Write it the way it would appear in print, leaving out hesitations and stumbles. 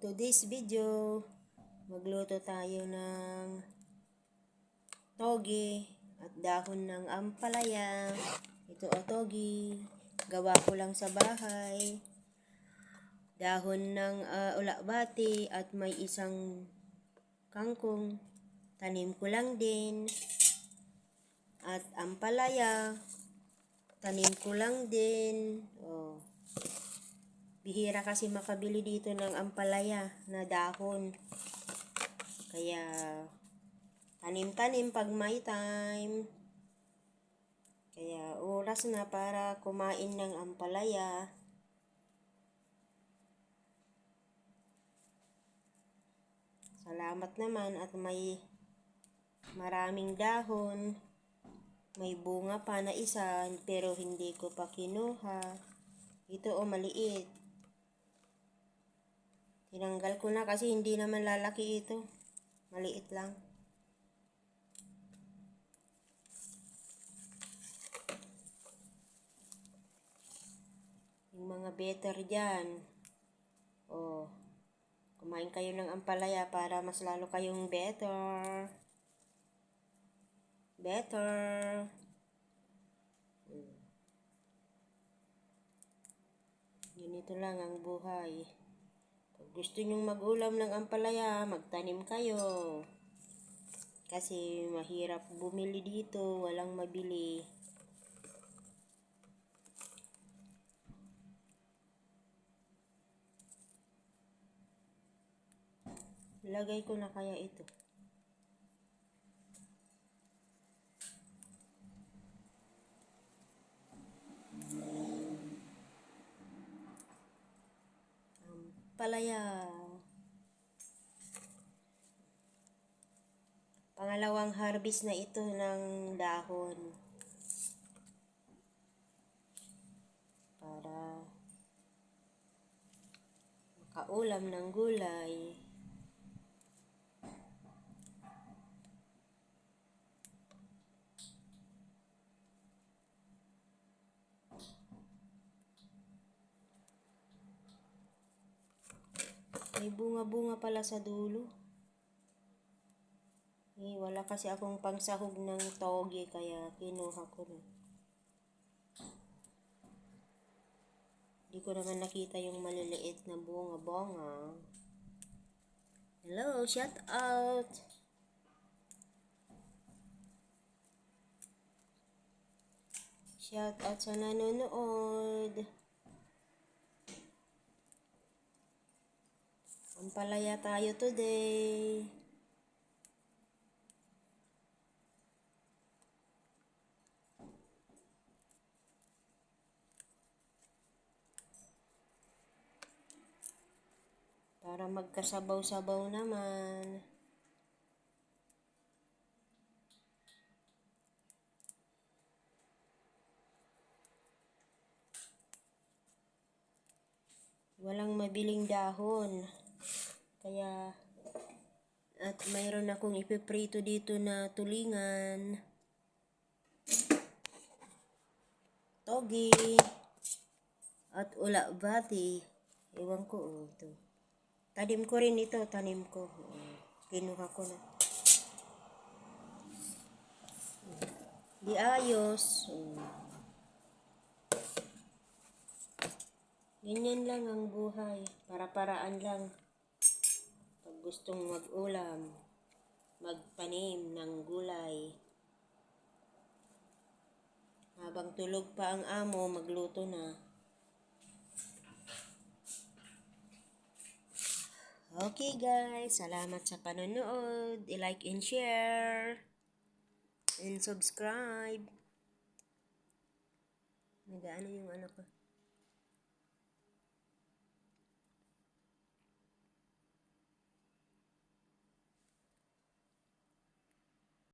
today's video, magluto tayo ng toge at dahon ng ampalaya. Ito o toge, gawa ko lang sa bahay. Dahon ng ulabati at may isang kangkong, tanim ko lang din. At ampalaya, tanim ko lang din. Oh. Bihira kasi makabili dito ng ampalaya na dahon. Kaya tanim-tanim pag may time. Kaya oras na para kumain ng ampalaya. Salamat naman at may maraming dahon. May bunga pa na isa pero hindi ko pa kinuha. Ito o maliit. Tinanggal ko na kasi hindi naman lalaki ito. Maliit lang. Yung mga better dyan. Oh, kumain kayo ng ampalaya para mas lalo kayong better. Ganito lang ang buhay. Pag gusto nyong mag-ulam ng ampalaya, magtanim kayo. Kasi mahirap bumili dito, walang mabili. Lagay ko na kaya ito. Ampalaya. Pangalawang harvest na ito ng dahon. Para makaulam ng gulay. May bunga-bunga pala sa dulo. Wala kasi akong pangsahog ng toge kaya kinuha ko na. Hindi ko naman nakita yung maliliit na bunga-bunga. Hello, shout out! Shout out sa nanonood. Ampalaya tayo today. Para magkasabaw-sabaw naman. Walang mabiling dahon. Kaya, at mayroon akong ipiprito dito na tulingan. Toge. At ulabati. Ewan ko, ito. Tanim ko rin ito, tanim ko. Kinuha ko na. Di ayos. Ganyan lang ang buhay. Para-paraan lang. Pag gustong mag-ulam, magtanim ng gulay. Habang tulog pa ang amo, magluto na. Okay guys, salamat sa panonood. I-like and share. And subscribe. Nagaano yung anak ko.